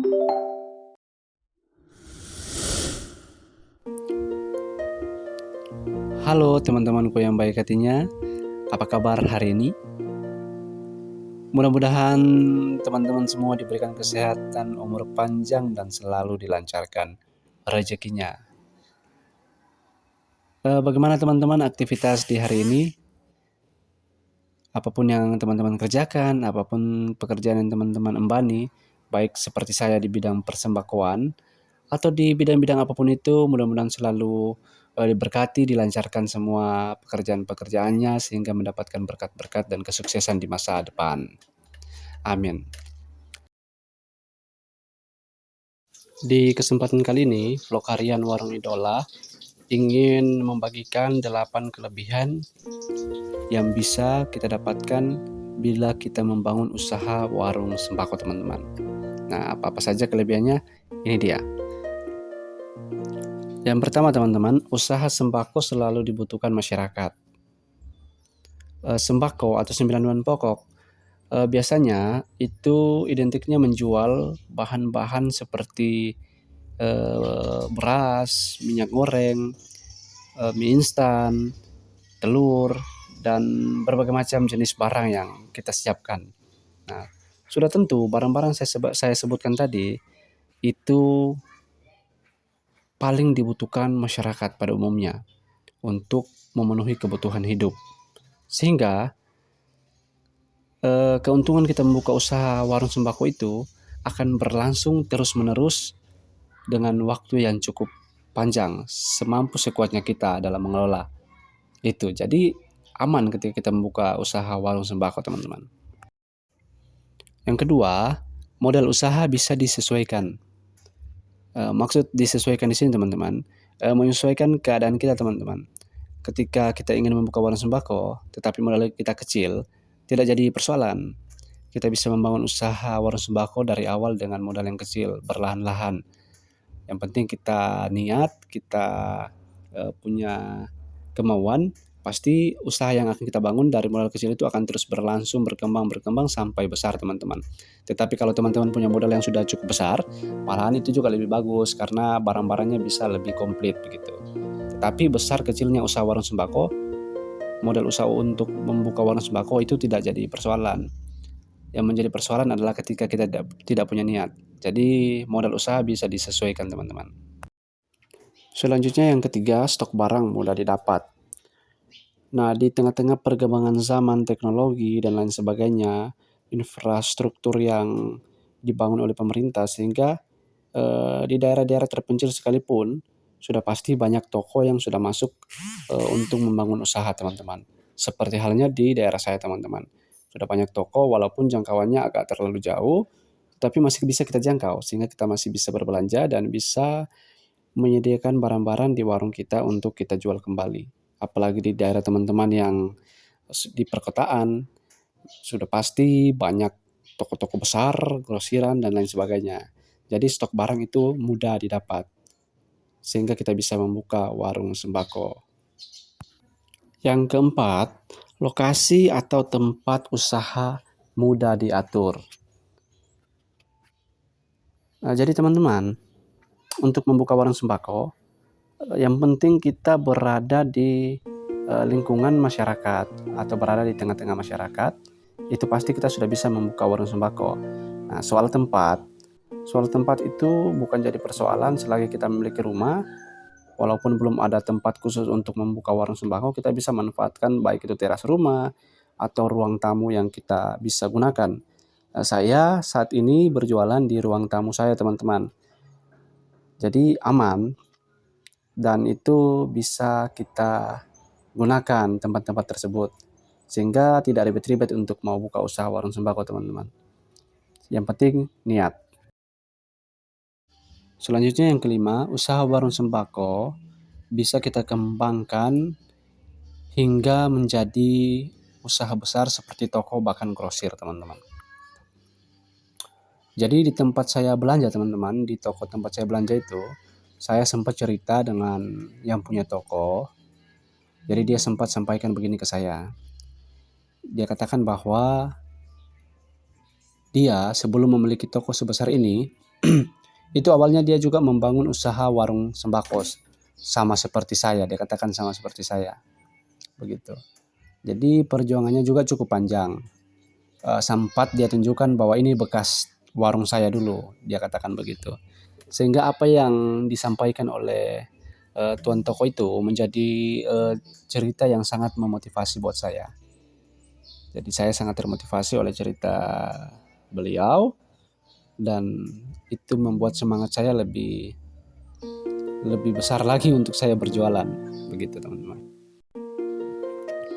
Halo teman-temanku yang baik hatinya, apa kabar hari ini? Mudah-mudahan teman-teman semua diberikan kesehatan, umur panjang, dan selalu dilancarkan rezekinya. Bagaimana teman-teman aktivitas di hari ini? Apapun yang teman-teman kerjakan, apapun pekerjaan yang teman-teman embani, baik seperti saya di bidang persembakoan, atau di bidang-bidang apapun itu, mudah-mudahan selalu diberkati, dilancarkan semua pekerjaan-pekerjaannya sehingga mendapatkan berkat-berkat dan kesuksesan di masa depan. Amin. Di kesempatan kali ini, vlog harian Warung Idola ingin membagikan 8 kelebihan yang bisa kita dapatkan bila kita membangun usaha warung sembako, teman-teman. Nah, apa-apa saja kelebihannya? Ini dia. Yang pertama, teman-teman, usaha sembako selalu dibutuhkan masyarakat. Sembako atau 9 bahan pokok biasanya itu identiknya menjual bahan-bahan seperti beras, minyak goreng, mie instan, telur, dan berbagai macam jenis barang yang kita siapkan. Nah, sudah tentu barang-barang saya sebutkan tadi itu paling dibutuhkan masyarakat pada umumnya untuk memenuhi kebutuhan hidup. Sehingga keuntungan kita membuka usaha warung sembako itu akan berlangsung terus-menerus dengan waktu yang cukup panjang, semampu sekuatnya kita dalam mengelola itu. Jadi aman ketika kita membuka usaha warung sembako, teman-teman. Yang kedua, modal usaha bisa disesuaikan. Maksud disesuaikan di sini, teman-teman, menyesuaikan keadaan kita, teman-teman. Ketika kita ingin membuka warung sembako, tetapi modal kita kecil, tidak jadi persoalan. Kita bisa membangun usaha warung sembako dari awal dengan modal yang kecil, berlahan-lahan. Yang penting kita niat, kita punya kemauan, pasti usaha yang akan kita bangun dari modal kecil itu akan terus berlangsung, berkembang sampai besar, teman-teman. Tetapi kalau teman-teman punya modal yang sudah cukup besar, malahan itu juga lebih bagus karena barang-barangnya bisa lebih komplit begitu. Tetapi besar kecilnya usaha warung sembako, modal usaha untuk membuka warung sembako itu tidak jadi persoalan. Yang menjadi persoalan adalah ketika kita tidak punya niat. Jadi modal usaha bisa disesuaikan, teman-teman. Selanjutnya yang ketiga, stok barang mudah didapat. Nah, di tengah-tengah perkembangan zaman teknologi dan lain sebagainya, infrastruktur yang dibangun oleh pemerintah sehingga di daerah-daerah terpencil sekalipun sudah pasti banyak toko yang sudah masuk untuk membangun usaha, teman-teman. Seperti halnya di daerah saya, teman-teman. Sudah banyak toko walaupun jangkauannya agak terlalu jauh, tapi masih bisa kita jangkau sehingga kita masih bisa berbelanja dan bisa menyediakan barang-barang di warung kita untuk kita jual kembali. Apalagi di daerah teman-teman yang di perkotaan, sudah pasti banyak toko-toko besar, grosiran, dan lain sebagainya. Jadi stok barang itu mudah didapat, sehingga kita bisa membuka warung sembako. Yang keempat, lokasi atau tempat usaha mudah diatur. Nah, jadi teman-teman, untuk membuka warung sembako, yang penting kita berada di lingkungan masyarakat atau berada di tengah-tengah masyarakat, itu pasti kita sudah bisa membuka warung sembako. Nah, soal tempat itu bukan jadi persoalan selagi kita memiliki rumah. Walaupun belum ada tempat khusus untuk membuka warung sembako, kita bisa manfaatkan baik itu teras rumah atau ruang tamu yang kita bisa gunakan. Saya saat ini berjualan di ruang tamu saya, teman-teman. Jadi aman dan itu bisa kita gunakan tempat-tempat tersebut sehingga tidak ribet-ribet untuk mau buka usaha warung sembako, teman-teman. Yang penting niat. Selanjutnya yang kelima, usaha warung sembako bisa kita kembangkan hingga menjadi usaha besar seperti toko bahkan grosir, teman-teman. Jadi di tempat saya belanja, teman-teman, di toko tempat saya belanja itu, saya sempat cerita dengan yang punya toko. Jadi dia sempat sampaikan begini ke saya. Dia katakan bahwa dia sebelum memiliki toko sebesar ini, Itu awalnya dia juga membangun usaha warung sembako, sama seperti saya, dia katakan sama seperti saya, begitu. Jadi perjuangannya juga cukup panjang. Sempat dia tunjukkan bahwa ini bekas warung saya dulu, dia katakan begitu. Sehingga apa yang disampaikan oleh tuan toko itu menjadi cerita yang sangat memotivasi buat saya. Jadi saya sangat termotivasi oleh cerita beliau, dan itu membuat semangat saya lebih besar lagi untuk saya berjualan, begitu teman-teman.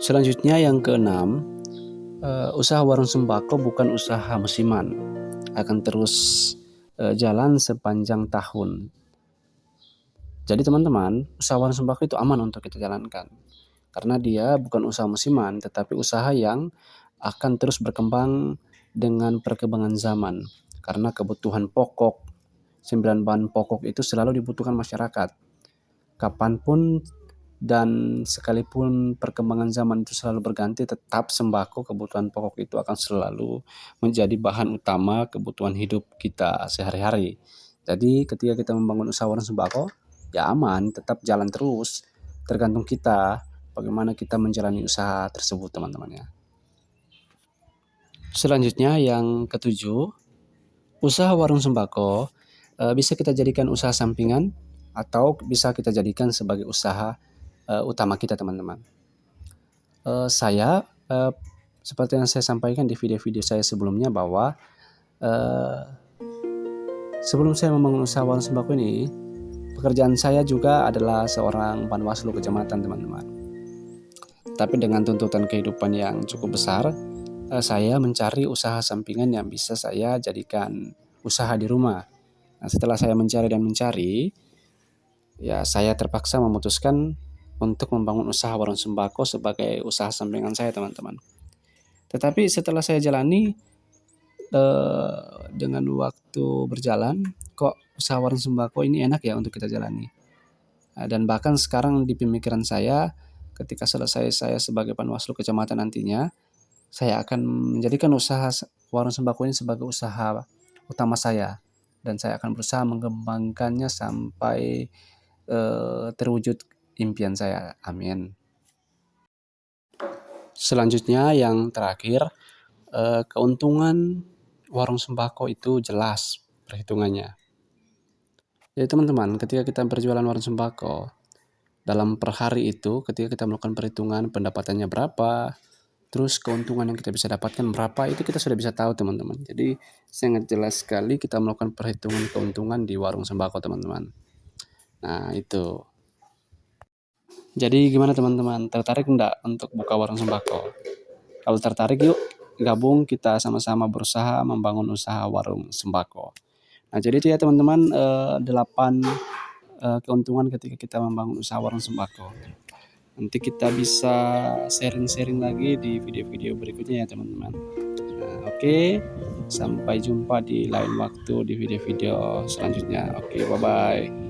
Selanjutnya yang keenam, usaha warung sembako bukan usaha musiman, akan terus jalan sepanjang tahun. Jadi teman-teman, usaha warung sembako itu aman untuk kita jalankan, karena dia bukan usaha musiman, tetapi usaha yang akan terus berkembang dengan perkembangan zaman. Karena kebutuhan pokok, 9 bahan pokok itu selalu dibutuhkan masyarakat. Kapanpun dan sekalipun perkembangan zaman itu selalu berganti, tetap sembako, kebutuhan pokok itu akan selalu menjadi bahan utama kebutuhan hidup kita sehari-hari. Jadi ketika kita membangun usaha warung sembako, ya aman, tetap jalan terus. Tergantung kita bagaimana kita menjalani usaha tersebut, teman-teman ya. Selanjutnya yang ketujuh, usaha warung sembako bisa kita jadikan usaha sampingan atau bisa kita jadikan sebagai usaha utama kita, teman-teman. Saya seperti yang saya sampaikan di video-video saya sebelumnya bahwa sebelum saya membangun usaha warung sembako ini, pekerjaan saya juga adalah seorang panwaslu kecamatan, teman-teman. Tapi dengan tuntutan kehidupan yang cukup besar, saya mencari usaha sampingan yang bisa saya jadikan usaha di rumah. Nah, setelah saya mencari, ya saya terpaksa memutuskan untuk membangun usaha warung sembako sebagai usaha sampingan saya, teman-teman. Tetapi setelah saya jalani, dengan waktu berjalan, kok usaha warung sembako ini enak ya untuk kita jalani. Dan bahkan sekarang di pemikiran saya, ketika selesai saya sebagai panwaslu kecamatan nantinya, saya akan menjadikan usaha warung sembako ini sebagai usaha utama saya, dan saya akan berusaha mengembangkannya sampai terwujud impian saya. Amin. Selanjutnya yang terakhir, keuntungan warung sembako itu jelas perhitungannya. Jadi teman-teman, ketika kita berjualan warung sembako, dalam per hari itu ketika kita melakukan perhitungan pendapatannya berapa, terus keuntungan yang kita bisa dapatkan berapa, itu kita sudah bisa tahu, teman-teman. Jadi sangat jelas sekali kita melakukan perhitungan keuntungan di warung sembako, teman-teman. Nah itu. Jadi gimana teman-teman, tertarik enggak untuk buka warung sembako? Kalau tertarik, yuk gabung, kita sama-sama berusaha membangun usaha warung sembako. Nah jadi itu ya teman-teman, 8 keuntungan ketika kita membangun usaha warung sembako. Nanti kita bisa sharing-sharing lagi di video-video berikutnya ya teman-teman. Nah, oke. Sampai jumpa di lain waktu di video-video selanjutnya. Oke, bye-bye.